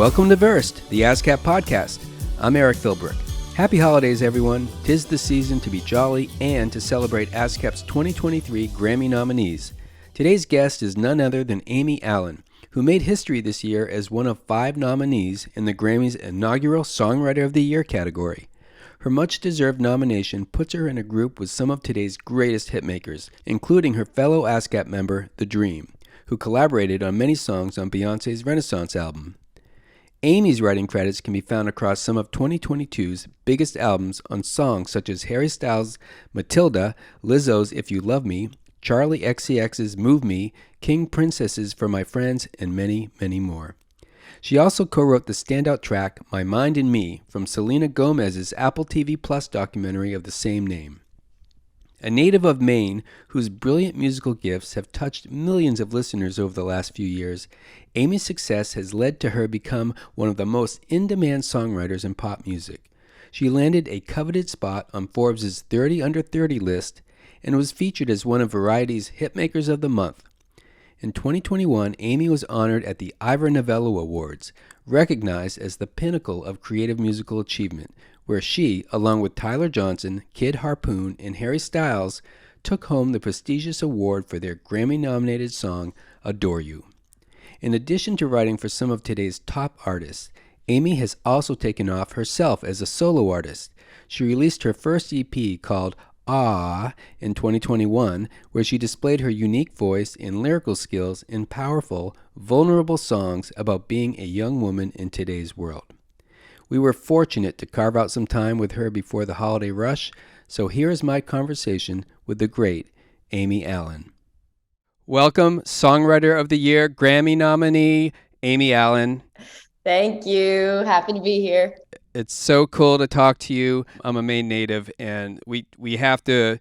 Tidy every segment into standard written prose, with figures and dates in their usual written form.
Welcome to VERSED, the ASCAP podcast. I'm Eric Philbrick. Happy holidays, everyone. 'Tis the season to be jolly and to celebrate ASCAP's 2023 Grammy nominees. Today's guest is none other than Amy Allen, who made history this year as one of 5 nominees in the Grammy's inaugural Songwriter of the Year category. Her much-deserved nomination puts her in a group with some of today's greatest hitmakers, including her fellow ASCAP member, The Dream, who collaborated on many songs on Beyoncé's Renaissance album. Amy's writing credits can be found across some of 2022's biggest albums on songs such as Harry Styles' Matilda, Lizzo's If You Love Me, Charli XCX's Move Me, King Princess's For My Friends, and many, many more. She also co-wrote the standout track My Mind and Me from Selena Gomez's Apple TV Plus documentary of the same name. A native of Maine, whose brilliant musical gifts have touched millions of listeners over the last few years, Amy's success has led to her become one of the most in-demand songwriters in pop music. She landed a coveted spot on Forbes' 30 Under 30 list and was featured as one of Variety's Hitmakers of the Month. In 2021, Amy was honored at the Ivor Novello Awards, recognized as the pinnacle of creative musical achievement, where she, along with Tyler Johnson, Kid Harpoon, and Harry Styles, took home the prestigious award for their Grammy-nominated song, Adore You. In addition to writing for some of today's top artists, Amy has also taken off herself as a solo artist. She released her first EP called Ah in 2021, where she displayed her unique voice and lyrical skills in powerful, vulnerable songs about being a young woman in today's world. We were fortunate to carve out some time with her before the holiday rush, so here is my conversation with the great Amy Allen. Welcome, Songwriter of the Year, Grammy nominee, Amy Allen. Thank you. Happy to be here. It's so cool to talk to you. I'm a Maine native, and we have to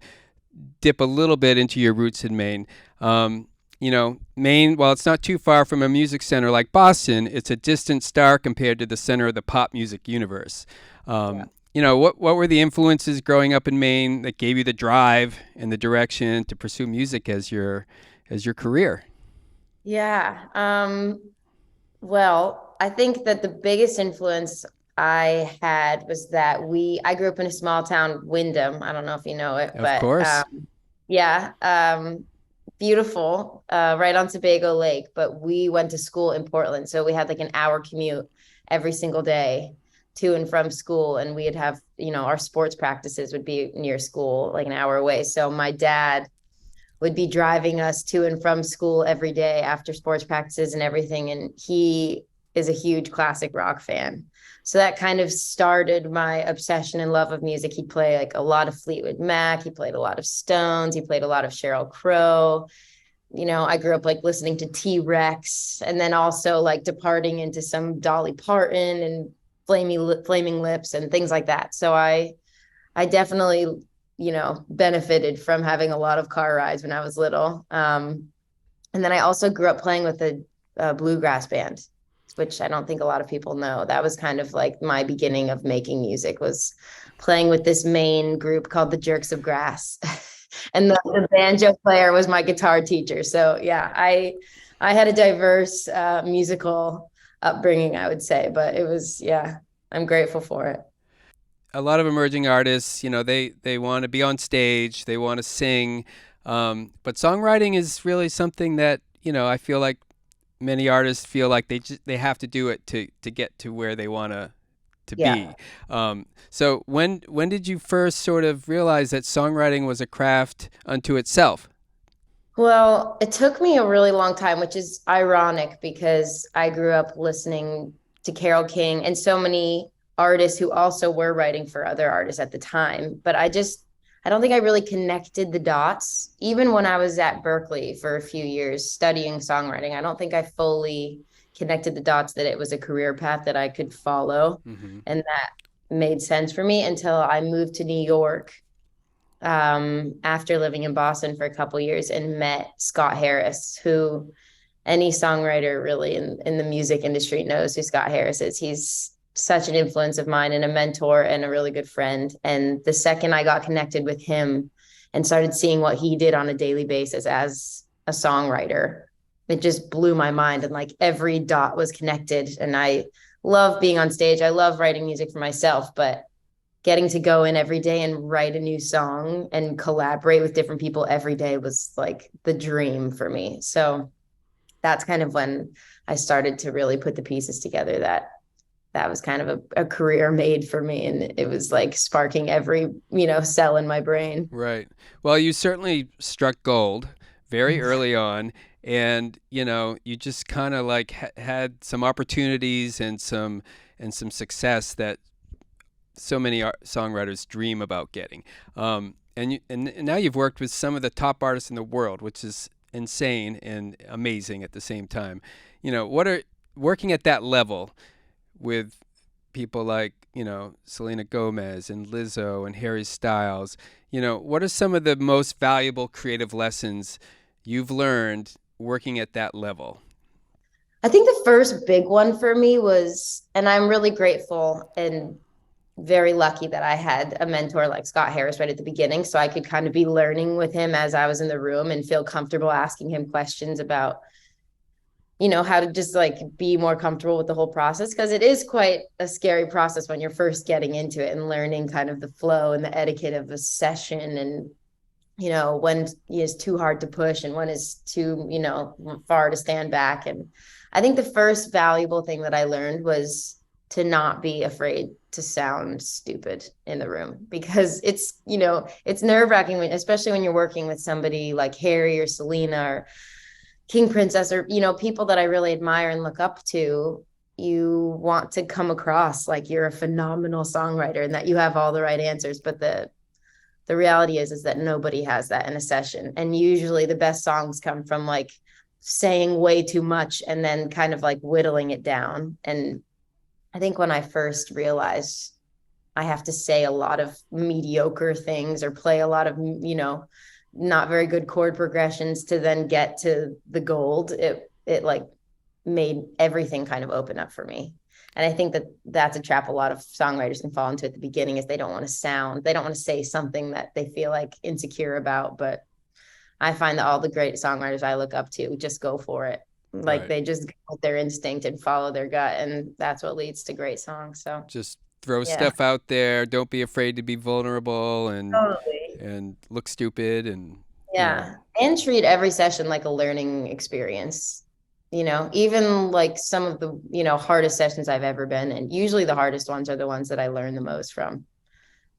dip a little bit into your roots in Maine. Maine, while it's not too far from a music center like Boston, it's a distant star compared to the center of the pop music universe. What were the influences growing up in Maine that gave you the drive and the direction to pursue music as your career? Yeah. Well, I think that the biggest influence I had was that I grew up in a small town, Wyndham. I don't know if you know it, Of course. Beautiful, right on Sebago Lake, but we went to school in Portland. So we had like an hour commute every single day to and from school. And we'd have, our sports practices would be near school, like an hour away. So my dad would be driving us to and from school every day after sports practices and everything. And he is a huge classic rock fan. So that kind of started my obsession and love of music. He'd play like a lot of Fleetwood Mac. He played a lot of Stones. He played a lot of Sheryl Crow. I grew up like listening to T-Rex, and then also like departing into some Dolly Parton and Flaming Lips and things like that. So I definitely, benefited from having a lot of car rides when I was little. And then I also grew up playing with a bluegrass band, which I don't think a lot of people know. That was kind of like my beginning of making music, was playing with this Maine group called the Jerks of Grass. And the banjo player was my guitar teacher. So yeah, I had a diverse musical upbringing, I would say, but it was, I'm grateful for it. A lot of emerging artists, they want to be on stage, they want to sing, but songwriting is really something that, I feel like many artists feel like they have to do it to get to where they want to be. So when did you first sort of realize that songwriting was a craft unto itself? Well, it took me a really long time, which is ironic because I grew up listening to Carole King and so many artists who also were writing for other artists at the time. But I don't think I really connected the dots. Even when I was at Berkeley for a few years studying songwriting, I don't think I fully connected the dots that it was a career path that I could follow. Mm-hmm. And that made sense for me until I moved to New York after living in Boston for a couple of years and met Scott Harris, who any songwriter really in the music industry knows who Scott Harris is. He's such an influence of mine and a mentor and a really good friend. And the second I got connected with him and started seeing what he did on a daily basis as a songwriter, it just blew my mind. And like every dot was connected. And I love being on stage. I love writing music for myself, but getting to go in every day and write a new song and collaborate with different people every day was like the dream for me. So that's kind of when I started to really put the pieces together that was kind of a career made for me. And it was like sparking every, cell in my brain. Right. Well, you certainly struck gold very early on, and you just kind of like had some opportunities and some success that so many songwriters dream about getting. And now you've worked with some of the top artists in the world, which is insane and amazing at the same time. What are working at that level with people like Selena Gomez and Lizzo and Harry Styles. What are some of the most valuable creative lessons you've learned working at that level? I think the first big one for me was, and I'm really grateful and very lucky that I had a mentor like Scott Harris right at the beginning. So I could kind of be learning with him as I was in the room and feel comfortable asking him questions about, how to just like be more comfortable with the whole process. Cause it is quite a scary process when you're first getting into it and learning kind of the flow and the etiquette of a session and, when is too hard to push and when is too, far to stand back. And I think the first valuable thing that I learned was to not be afraid to sound stupid in the room because it's nerve wracking, especially when you're working with somebody like Harry or Selena or King Princess or, people that I really admire and look up to. You want to come across like you're a phenomenal songwriter and that you have all the right answers. But the reality is that nobody has that in a session. And usually the best songs come from like saying way too much and then kind of like whittling it down. And I think when I first realized I have to say a lot of mediocre things or play a lot of, not very good chord progressions to then get to the gold, it like made everything kind of open up for me. And I think that that's a trap a lot of songwriters can fall into at the beginning is they don't want to say something that they feel like insecure about. But I find that all the great songwriters I look up to just go for it. Like Right. they just go with their instinct and follow their gut. And that's what leads to great songs. So Just throw yeah, stuff out there. Don't be afraid to be vulnerable totally. and look stupid and you know. Yeah. And treat every session like a learning experience. Even like some of the, hardest sessions I've ever been in. Usually the hardest ones are the ones that I learn the most from.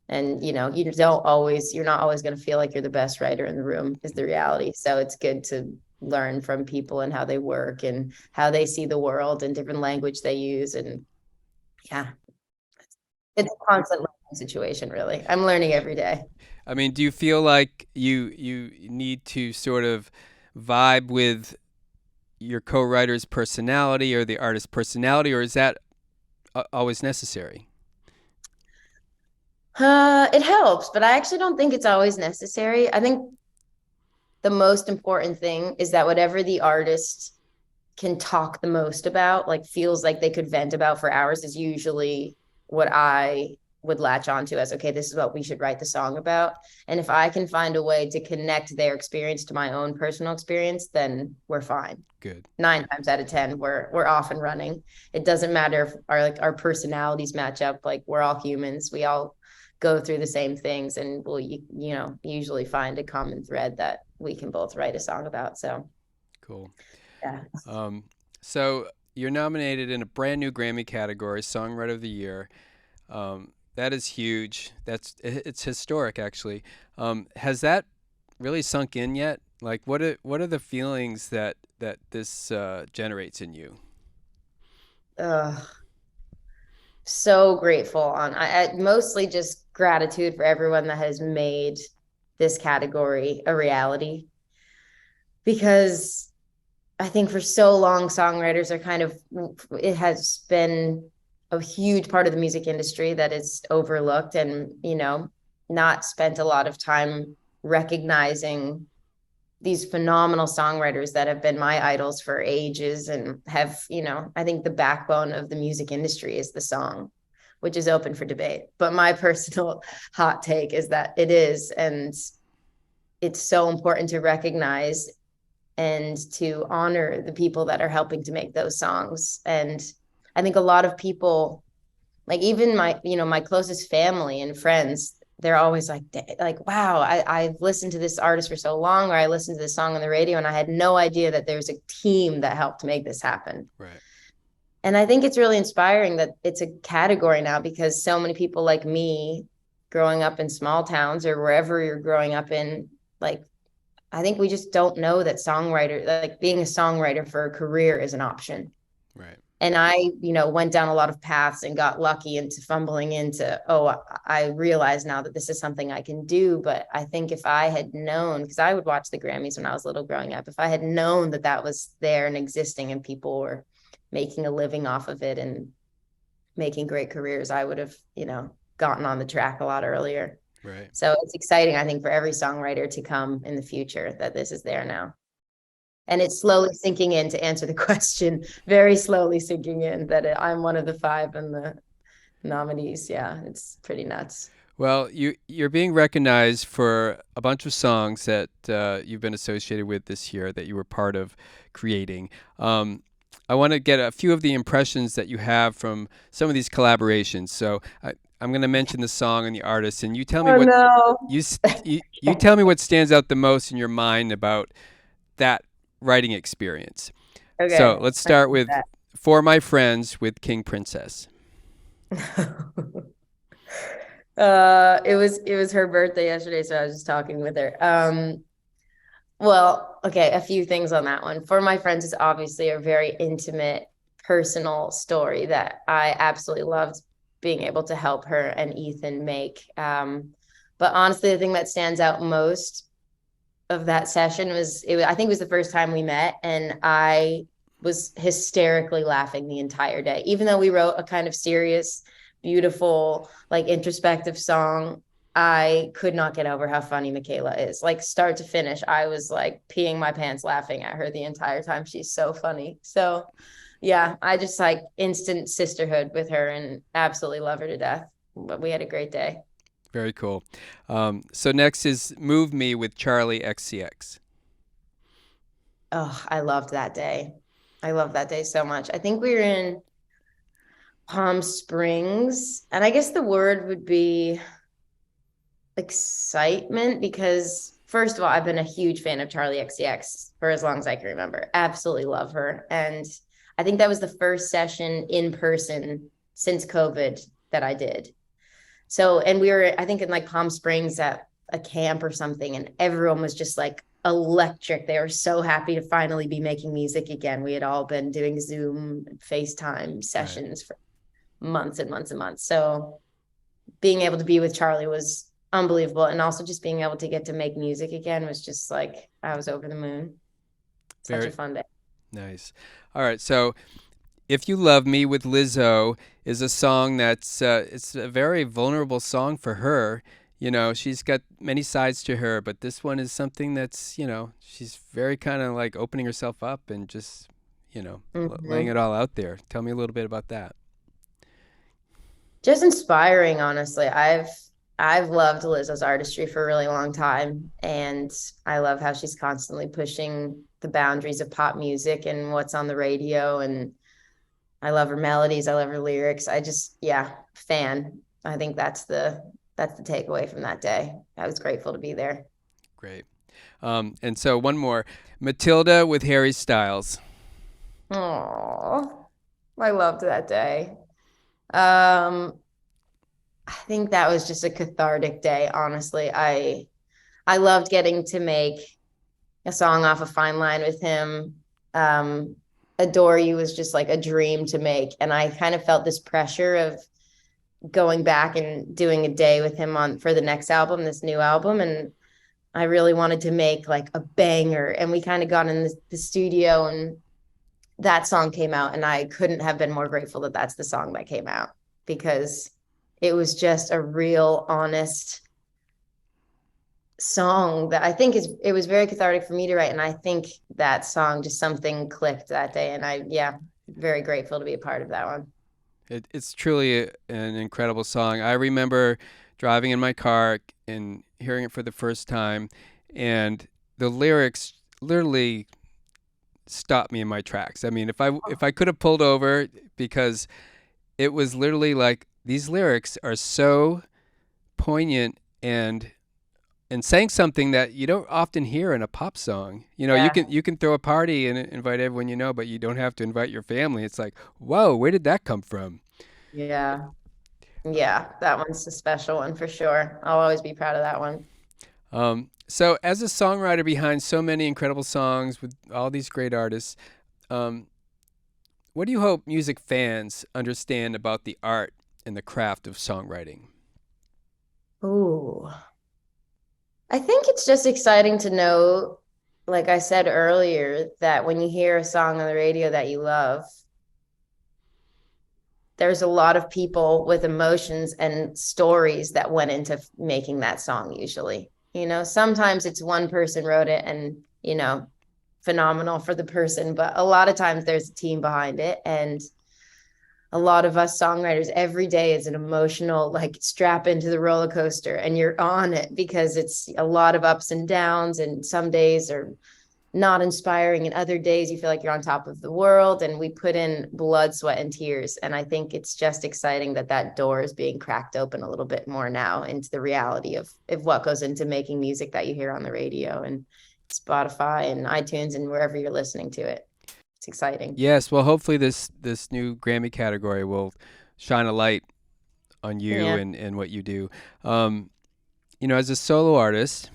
And, you're not always going to feel like you're the best writer in the room is the reality. So it's good to learn from people and how they work and how they see the world and different language they use. And yeah, it's a constant learning situation, really. I'm learning every day. I mean, do you feel like you need to sort of vibe with your co-writer's personality or the artist's personality, or is that always necessary? It helps, but I actually don't think it's always necessary. I think the most important thing is that whatever the artist can talk the most about, like feels like they could vent about for hours, is usually what I would latch onto as okay, this is what we should write the song about. And if I can find a way to connect their experience to my own personal experience, then we're fine. Good. 9 times out of 10, we're off and running. It doesn't matter if our personalities match up. Like we're all humans. We all go through the same things and we'll usually find a common thread that we can both write a song about. So Cool. yeah. Um, so you're nominated in a brand new Grammy category, Songwriter of the Year. That is huge. It's historic, actually. Has that really sunk in yet? Like, what are the feelings that this generates in you? uh, so grateful I mostly just gratitude for everyone that has made this category a reality because I think for so long, songwriters are kind of, it has been a huge part of the music industry that is overlooked and, not spent a lot of time recognizing these phenomenal songwriters that have been my idols for ages and have, I think the backbone of the music industry is the song, which is open for debate. But my personal hot take is that it is. And it's so important to recognize and to honor the people that are helping to make those songs. And I think a lot of people, like even my closest family and friends, they're always like, wow, I've listened to this artist for so long, or I listened to this song on the radio and I had no idea that there's a team that helped make this happen. Right. And I think it's really inspiring that it's a category now, because so many people like me growing up in small towns or wherever you're growing up in, like, I think we just don't know that being a songwriter for a career is an option. Right. And I, went down a lot of paths and got lucky into fumbling into, I realize now that this is something I can do. But I think if I had known, because I would watch the Grammys when I was little growing up, if I had known that that was there and existing and people were making a living off of it and making great careers, I would have, gotten on the track a lot earlier. Right. So it's exciting, I think, for every songwriter to come in the future that this is there now. And it's slowly sinking in, to answer the question, very slowly sinking in that I'm one of the 5 in the nominees. Yeah, it's pretty nuts. Well, you're being recognized for a bunch of songs that you've been associated with this year that you were part of creating. I want to get a few of the impressions that you have from some of these collaborations. So I'm going to mention the song and the artist, and you tell me you tell me what stands out the most in your mind about that writing experience. Okay. So let's start with For My Friends with King Princess. It was her birthday yesterday, so I was just talking with her. Well, okay, a few things on that one. For My Friends is obviously a very intimate, personal story that I absolutely loved being able to help her and Ethan make. But honestly, the thing that stands out most of that session I think it was the first time we met, and I was hysterically laughing the entire day. Even though we wrote a kind of serious, beautiful, like introspective song, I could not get over how funny Michaela is. Like start to finish, I was like peeing my pants laughing at her the entire time. She's so funny. So yeah, I just like instant sisterhood with her and absolutely love her to death. But we had a great day. Very cool. So next is Move Me with Charli XCX. Oh, I loved that day. I love that day so much. I think we were in Palm Springs, and I guess the word would be excitement, because first of all, I've been a huge fan of Charli XCX for as long as I can remember. Absolutely love her. And I think that was the first session in person since COVID that I did. So, and we were, I think, in like Palm Springs at a camp or something, and everyone was just like electric. They were so happy to finally be making music again. We had all been doing Zoom, FaceTime sessions for months and months and months. So being able to be with Charli was unbelievable. And also just being able to get to make music again was just like, I was over the moon. Such a fun day. Nice. All right. So If You Love Me with Lizzo is a song that's it's a very vulnerable song for her. You know, she's got many sides to her, but this one is something that's, you know, she's very kind of like opening herself up and just, you know, laying it all out there. Tell me a little bit about that. Just inspiring, honestly. I've loved Lizzo's artistry for a really long time, and I love how she's constantly pushing the boundaries of pop music and what's on the radio, and I love her melodies, I love her lyrics. Fan. I think that's the takeaway from that day. I was grateful to be there. Great. And so one more, Matilda with Harry Styles. Oh, I loved that day. I think that was just a cathartic day, honestly. I loved getting to make a song off of Fine Line with him. Adore You was just like a dream to make. And I kind of felt this pressure of going back and doing a day with him for the next album, this new album. And I really wanted to make like a banger. And we kind of got in the studio and that song came out. And I couldn't have been more grateful that that's the song that came out, because it was just a real honest song that I think it was very cathartic for me to write. And I think that song, just something clicked that day. And very grateful to be a part of that one. It's truly an incredible song. I remember driving in my car and hearing it for the first time, and the lyrics literally stopped me in my tracks. I mean, if I could have pulled over, because it was literally like, these lyrics are so poignant and saying something that you don't often hear in a pop song. You know, Yeah. you can throw a party and invite everyone you know, but you don't have to invite your family. It's like, whoa, where did that come from? Yeah. Yeah. That one's a special one for sure. I'll always be proud of that one. So as a songwriter behind so many incredible songs with all these great artists, um, what do you hope music fans understand about the art and the craft of songwriting? Ooh. I think it's just exciting to know, like I said earlier, that when you hear a song on the radio that you love, there's a lot of people with emotions and stories that went into making that song usually. You know, sometimes it's one person wrote it and, phenomenal for the person, but a lot of times there's a team behind it. And a lot of us songwriters, every day is an emotional, like, strap into the roller coaster and you're on it because it's a lot of ups and downs. And some days are not inspiring, and other days you feel like you're on top of the world. And we put in blood, sweat, and tears. And I think it's just exciting that that door is being cracked open a little bit more now into the reality of what goes into making music that you hear on the radio and Spotify and iTunes and wherever you're listening to it. It's exciting. Yes, well, hopefully this new Grammy category will shine a light on you Yeah. and what you do. Um, as a solo artist,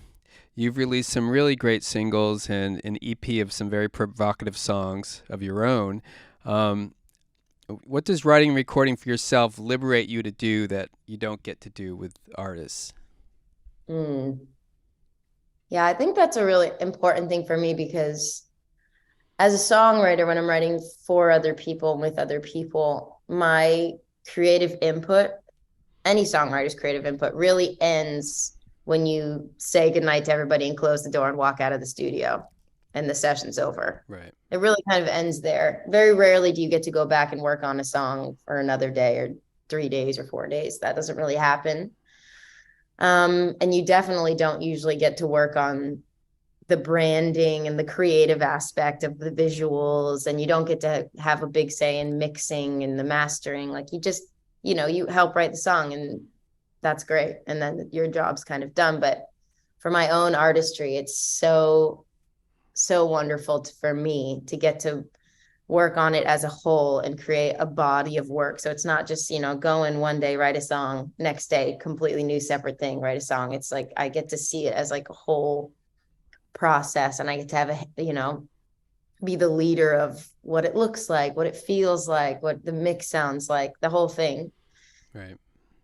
you've released some really great singles and an EP of some very provocative songs of your own. Um, what does writing and recording for yourself liberate you to do that you don't get to do with artists? Mm. Yeah, I think that's a really important thing for me because as a songwriter, when I'm writing for other people and with other people, my creative input, any songwriter's creative input, really ends when you say goodnight to everybody and close the door and walk out of the studio and the session's over. Right. It really kind of ends there. Very rarely do you get to go back and work on a song for another day or 3 days or 4 days. That doesn't really happen. And you definitely don't usually get to work on the branding and the creative aspect of the visuals, and you don't get to have a big say in mixing and the mastering. Like, you just, you help write the song and that's great, and then your job's kind of done. But for my own artistry, it's so wonderful for me to get to work on it as a whole and create a body of work. So it's not just, go in one day, write a song, next day completely new separate thing, write a song. It's like I get to see it as like a whole process, and I get to have be the leader of what it looks like, what it feels like, what the mix sounds like, the whole thing. Right.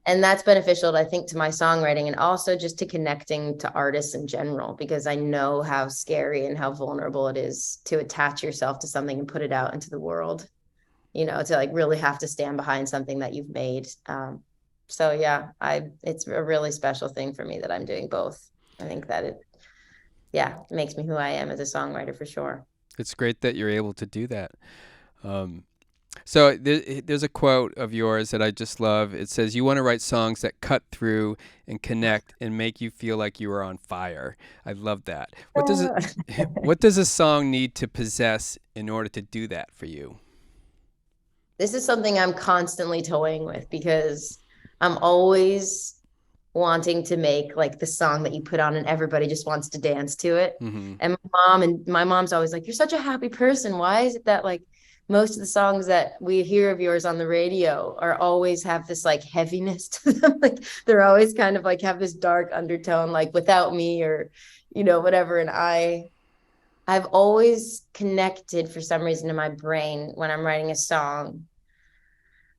And that's beneficial, I think, to my songwriting and also just to connecting to artists in general, because I know how scary and how vulnerable it is to attach yourself to something and put it out into the world, to like really have to stand behind something that you've made. So yeah, it's a really special thing for me that I'm doing both. I think that it makes me who I am as a songwriter for sure. It's great that you're able to do that. Um, so there's a quote of yours that I just love. It says, "You want to write songs that cut through and connect and make you feel like you are on fire." I love that. What does a song need to possess in order to do that for you? This is something I'm constantly toying with because I'm always wanting to make like the song that you put on and everybody just wants to dance to it. Mm-hmm. And my mom's always like, "You're such a happy person. Why is it that like most of the songs that we hear of yours on the radio are always have this like heaviness to them? Like they're always kind of like have this dark undertone, like Without Me or, whatever." And I've always connected for some reason in my brain when I'm writing a song.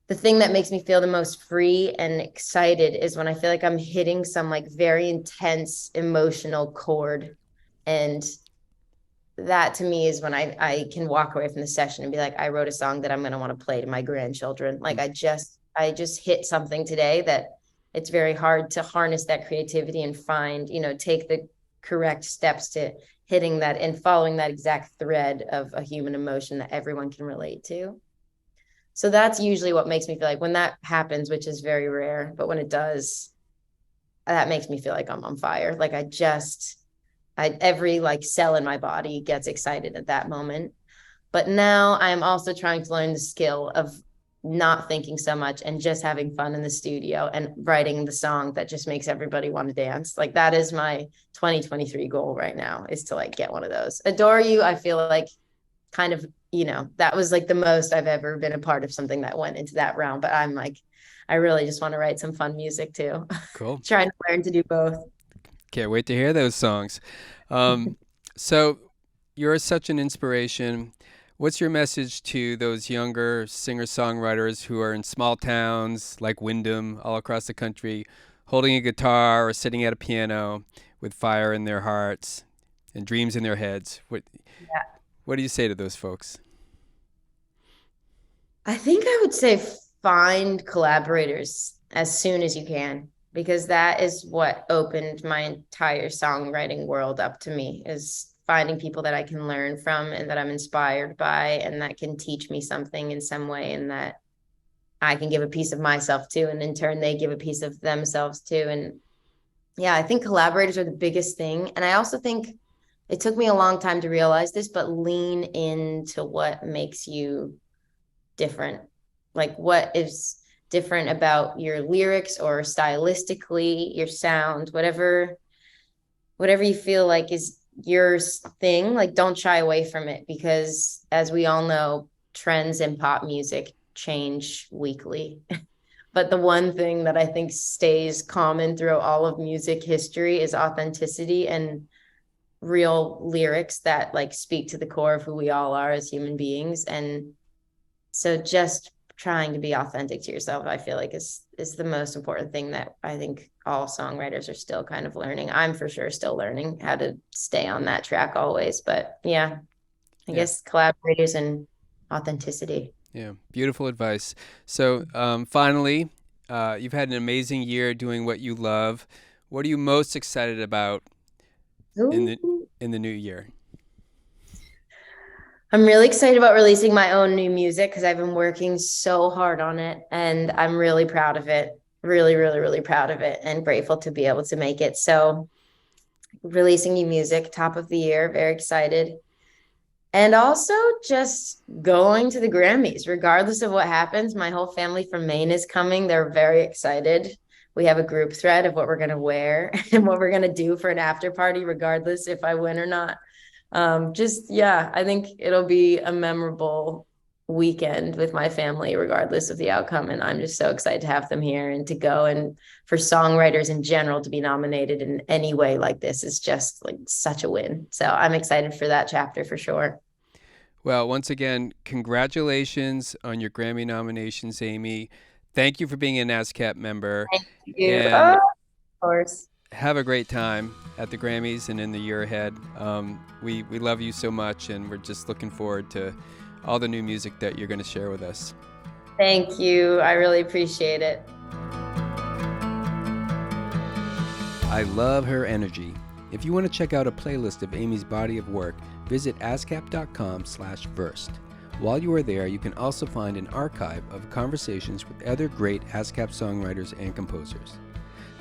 The thing that makes me feel the most free and excited is when I feel like I'm hitting some like very intense emotional chord. And that to me is when I can walk away from the session and be like, I wrote a song that I'm going to want to play to my grandchildren. Like I just hit something today that it's very hard to harness that creativity and find, take the correct steps to hitting that and following that exact thread of a human emotion that everyone can relate to. So that's usually what makes me feel like when that happens, which is very rare, but when it does, that makes me feel like I'm on fire. Like every like cell in my body gets excited at that moment. But now I'm also trying to learn the skill of not thinking so much and just having fun in the studio and writing the song that just makes everybody want to dance. Like that is my 2023 goal right now, is to like get one of those. Adore You, I feel like kind of, that was like the most I've ever been a part of something that went into that realm. But I'm like, I really just want to write some fun music too. Cool. Trying to learn to do both. Can't wait to hear those songs. So you're such an inspiration. What's your message to those younger singer-songwriters who are in small towns like Windham all across the country, holding a guitar or sitting at a piano with fire in their hearts and dreams in their heads? What do you say to those folks? I think I would say find collaborators as soon as you can, because that is what opened my entire songwriting world up to me, is finding people that I can learn from and that I'm inspired by and that can teach me something in some way, and that I can give a piece of myself to, and in turn they give a piece of themselves too. And yeah, I think collaborators are the biggest thing. And I also think it took me a long time to realize this, but lean into what makes you different. Like what is different about your lyrics or stylistically, your sound, whatever you feel like is your thing, like don't shy away from it, because as we all know, trends in pop music change weekly. But the one thing that I think stays common throughout all of music history is authenticity and real lyrics that like speak to the core of who we all are as human beings. And so just trying to be authentic to yourself, I feel like is the most important thing that I think all songwriters are still kind of learning. I'm for sure still learning how to stay on that track always. But yeah, I guess collaborators and authenticity. Yeah, beautiful advice. So finally, you've had an amazing year doing what you love. What are you most excited about in the new year? I'm really excited about releasing my own new music because I've been working so hard on it, and I'm really proud of it. Really, really, really proud of it, and grateful to be able to make it. So releasing new music, top of the year, very excited. And also just going to the Grammys, regardless of what happens. My whole family from Maine is coming. They're very excited. We have a group thread of what we're going to wear and what we're going to do for an after party, regardless if I win or not. I think it'll be a memorable weekend with my family, regardless of the outcome. And I'm just so excited to have them here and to go. And for songwriters in general to be nominated in any way like this is just like such a win. So I'm excited for that chapter for sure. Well, once again, congratulations on your Grammy nominations, Amy. Thank you for being an ASCAP member. Thank you. And of course. have a great time at the Grammys and in the year ahead. We love you so much, and we're just looking forward to all the new music that you're going to share with us. Thank you. I really appreciate it. I love her energy. If you want to check out a playlist of Amy's body of work, visit ascap.com/versed. While you are there, you can also find an archive of conversations with other great ASCAP songwriters and composers.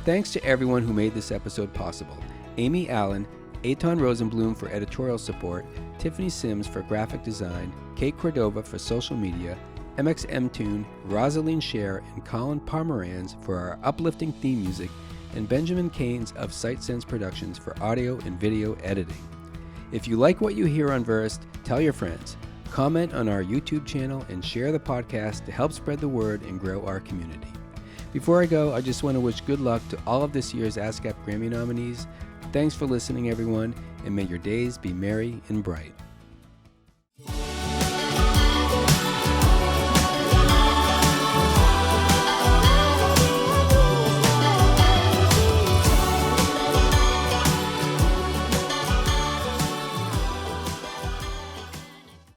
Thanks to everyone who made this episode possible: Amy Allen, Eitan Rosenblum for editorial support, Tiffany Sims for graphic design, Kate Cordova for social media, MXM Tune, Rosaline Scher, and Colin Pomeranz for our uplifting theme music, and Benjamin Keynes of Sight Sense Productions for audio and video editing. If you like what you hear on Versed, tell your friends, comment on our YouTube channel, and share the podcast to help spread the word and grow our community. Before I go, I just want to wish good luck to all of this year's ASCAP Grammy nominees. Thanks for listening, everyone, and may your days be merry and bright.